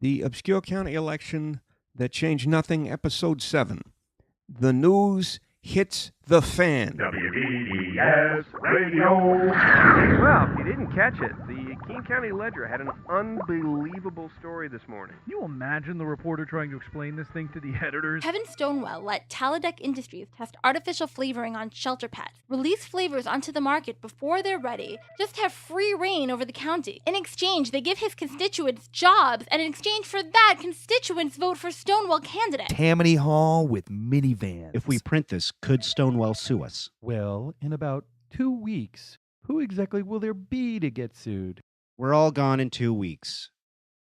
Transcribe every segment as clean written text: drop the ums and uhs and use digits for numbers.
The Obscure County Election That Changed Nothing, Episode 7. The news hits the fan. WDES Radio. Well, if you didn't catch it, the Keene County Ledger had an unbelievable story this morning. Can you imagine the reporter trying to explain this thing to the editors? Kevin Stonewell let Taladec Industries test artificial flavoring on shelter pads, release flavors onto the market before they're ready, just have free reign over the county. In exchange, they give his constituents jobs, and in exchange for that, constituents vote for Stonewall candidates. Tammany Hall with minivans. If we print this, could Stonewell sue us? Well, in about 2 weeks, who exactly will there be to get sued? We're all gone in 2 weeks.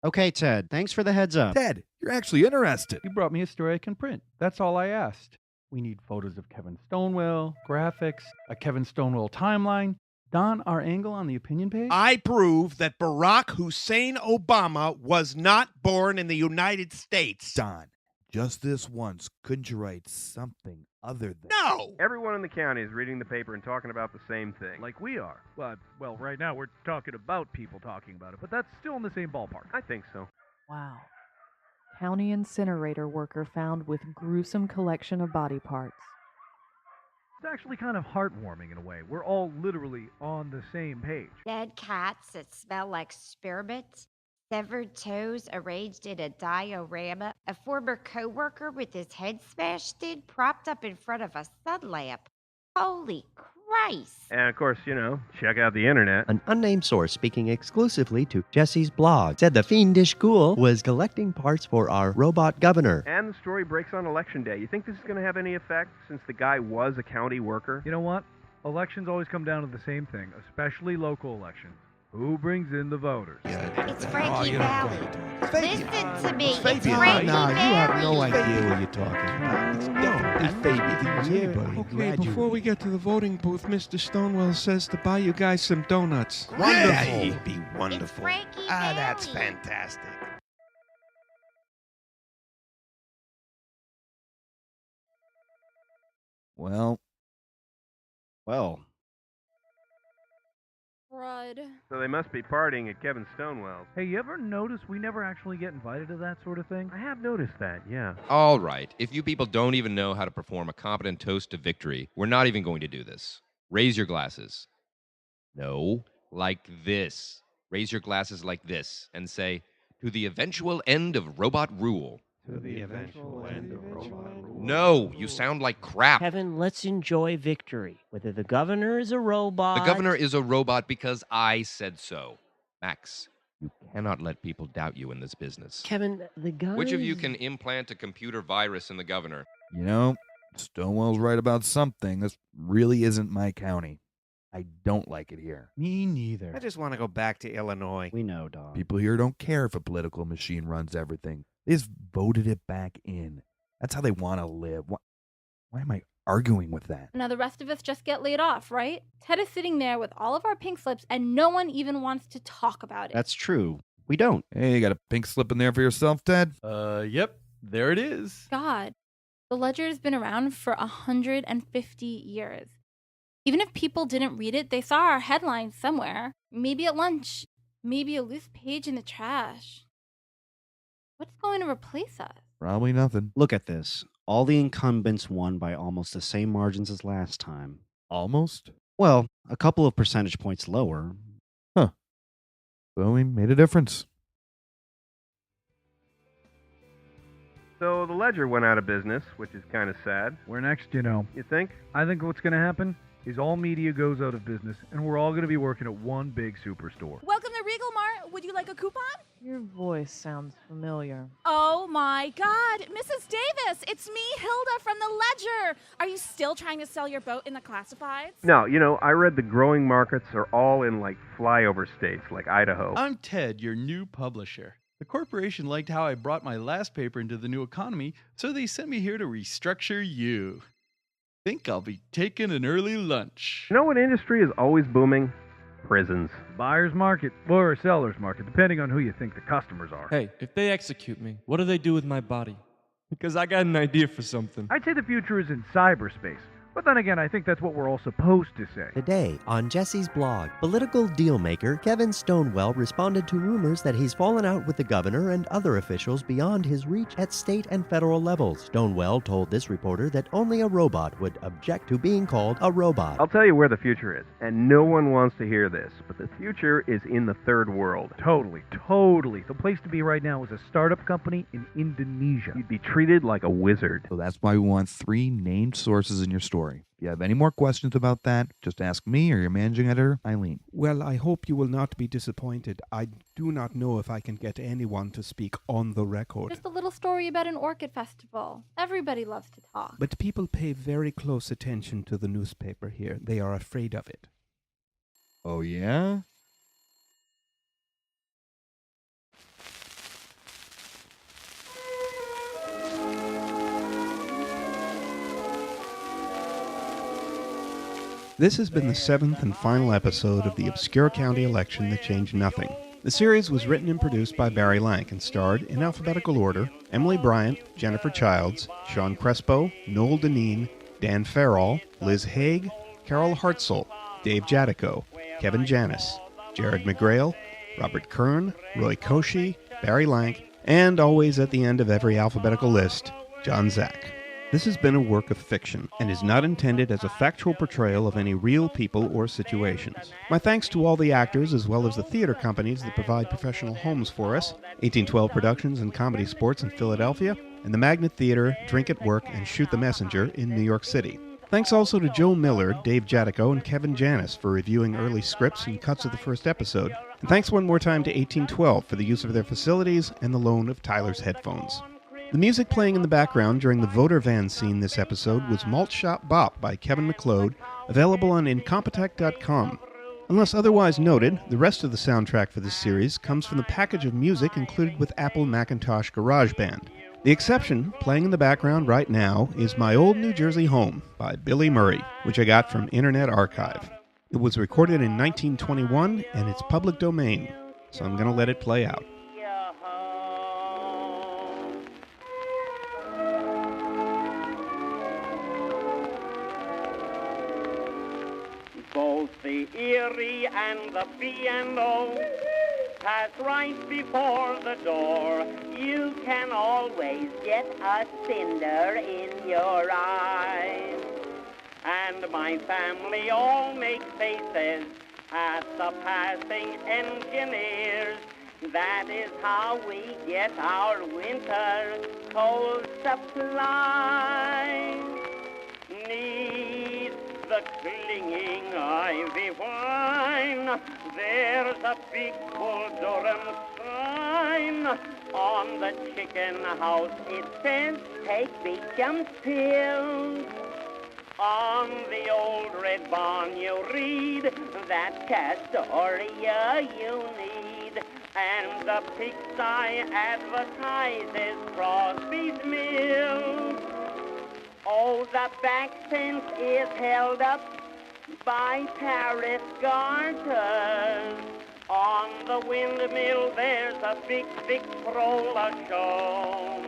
Okay, Ted, thanks for the heads up. Ted, you're actually interested. You brought me a story I can print. That's all I asked. We need photos of Kevin Stonewell, graphics, a Kevin Stonewell timeline. Don, our angle on the opinion page? I prove that Barack Hussein Obama was not born in the United States. Don, just this once, couldn't you write something other than... No! Everyone in the county is reading the paper and talking about the same thing. Like we are. Well, right now we're talking about people talking about it, but that's still in the same ballpark. I think so. Wow. County incinerator worker found with gruesome collection of body parts. It's actually kind of heartwarming in a way. We're all literally on the same page. Dead cats that smell like spearmint, severed toes arranged in a diorama, a former co-worker with his head smashed in, propped up in front of a sun lamp. Holy Christ! And of course, check out the internet. An unnamed source speaking exclusively to Jesse's blog said the fiendish ghoul was collecting parts for our robot governor. And the story breaks on Election Day. You think this is going to have any effect since the guy was a county worker? You know what? Elections always come down to the same thing, especially local elections. Who brings in the voters? It's Frankie Valley. Listen to me. It's Fabian. Frankie No, Valley. you have no idea what you're talking about. It's definitely Fabian. Okay, before we get to the voting booth, Mr. Stonewell says to buy you guys some donuts. Wonderful. Yeah, he'd be It's wonderful. Frankie That's Valley. fantastic. Well, Crud. So they must be partying at Kevin Stonewell's. Hey, you ever notice we never actually get invited to that sort of thing? I have noticed that, yeah. All right. If you people don't even know how to perform a competent toast to victory, we're not even going to do this. Raise your glasses. No, like this. Raise your glasses like this and say, to the eventual end of robot rule. To the eventual end of robot rule. No, you sound like crap. Kevin, let's enjoy victory. Whether the governor is a robot... The governor is a robot because I said so. Max, you cannot let people doubt you in this business. Kevin, the guy... Which of you can implant a computer virus in the governor? Stonewell's right about something. This really isn't my county. I don't like it here. Me neither. I just want to go back to Illinois. We know, Don. People here don't care if a political machine runs everything. They just voted it back in. That's how they want to live. Why am I arguing with that? Now the rest of us just get laid off, right? Ted is sitting there with all of our pink slips and no one even wants to talk about it. That's true. We don't. Hey, you got a pink slip in there for yourself, Ted? Yep. There it is. God, the ledger has been around for 150 years. Even if people didn't read it, they saw our headlines somewhere. Maybe at lunch. Maybe a loose page in the trash. What's going to replace us? Probably nothing. Look at this. All the incumbents won by almost the same margins as last time. Almost? Well, a couple of percentage points lower. So we made a difference. So the Ledger went out of business, which is kind of sad. Where next, You think? I think what's going to happen is all media goes out of business, and we're all going to be working at one big superstore. Welcome to Regal Mart. Would you like a coupon? Your voice sounds familiar. Oh my God, Mrs. Davis, it's me, Hilda from the Ledger. Are you still trying to sell your boat in the classifieds? No, I read the growing markets are all in flyover states like Idaho. I'm Ted, your new publisher. The corporation liked how I brought my last paper into the new economy, so they sent me here to restructure you. Think I'll be taking an early lunch. You know what industry is always booming? Prisons. Buyer's market or seller's market, depending on who you think the customers are. Hey, if they execute me, what do they do with my body? Because I got an idea for something. I'd say the future is in cyberspace. But then again, I think that's what we're all supposed to say. Today, on Jesse's blog, political dealmaker Kevin Stonewell responded to rumors that he's fallen out with the governor and other officials beyond his reach at state and federal levels. Stonewell told this reporter that only a robot would object to being called a robot. I'll tell you where the future is, and no one wants to hear this, but the future is in the third world. Totally. The place to be right now is a startup company in Indonesia. You'd be treated like a wizard. So that's why we want 3 named sources in your story. If you have any more questions about that, just ask me or your managing editor, Eileen. Well, I hope you will not be disappointed. I do not know if I can get anyone to speak on the record. Just a little story about an orchid festival. Everybody loves to talk. But people pay very close attention to the newspaper here. They are afraid of it. Oh, yeah? This has been the 7th and final episode of the obscure county election that changed nothing. The series was written and produced by Barry Lank and starred, in alphabetical order, Emily Bryant, Jennifer Childs, Sean Crespo, Noel Dinneen, Dan Fairall, Liz Haag, Carol Hartsell, Dave Jadico, Kevin Janus, Jared McGrail, Robert Kern, Roy Koshy, Barry Lank, and always at the end of every alphabetical list, John Zak. This has been a work of fiction and is not intended as a factual portrayal of any real people or situations. My thanks to all the actors as well as the theater companies that provide professional homes for us, 1812 Productions and Comedy Sports in Philadelphia, and the Magnet Theater, Drink at Work, and Shoot the Messenger in New York City. Thanks also to Joe Miller, Dave Jadico, and Kevin Janus for reviewing early scripts and cuts of the first episode. And thanks one more time to 1812 for the use of their facilities and the loan of Tyler's headphones. The music playing in the background during the voter van scene this episode was Malt Shop Bop by Kevin MacLeod, available on Incompetech.com. Unless otherwise noted, the rest of the soundtrack for this series comes from the package of music included with Apple Macintosh GarageBand. The exception, playing in the background right now, is My Old New Jersey Home by Billy Murray, which I got from Internet Archive. It was recorded in 1921 and it's public domain, so I'm going to let it play out. Both the Erie and the B&O pass right before the door. You can always get a cinder in your eye. And my family all make faces at the passing engineers. That is how we get our winter coal supply. Need the clinging ivy vine. There's a big Bull Durham sign on the chicken house. It says, take Beecham's pills. On the old red barn you read that Castoria you need. And the pigsty advertises Crosby's Mill. Oh, the back fence is held up by Paris garters. On the windmill there's a big Victrola show.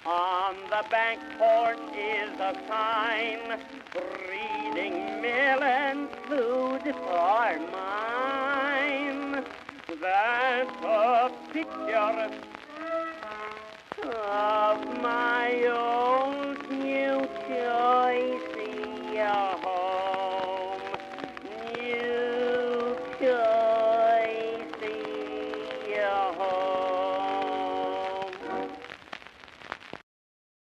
On the back porch is a sign reading melon food for mine. That's a picture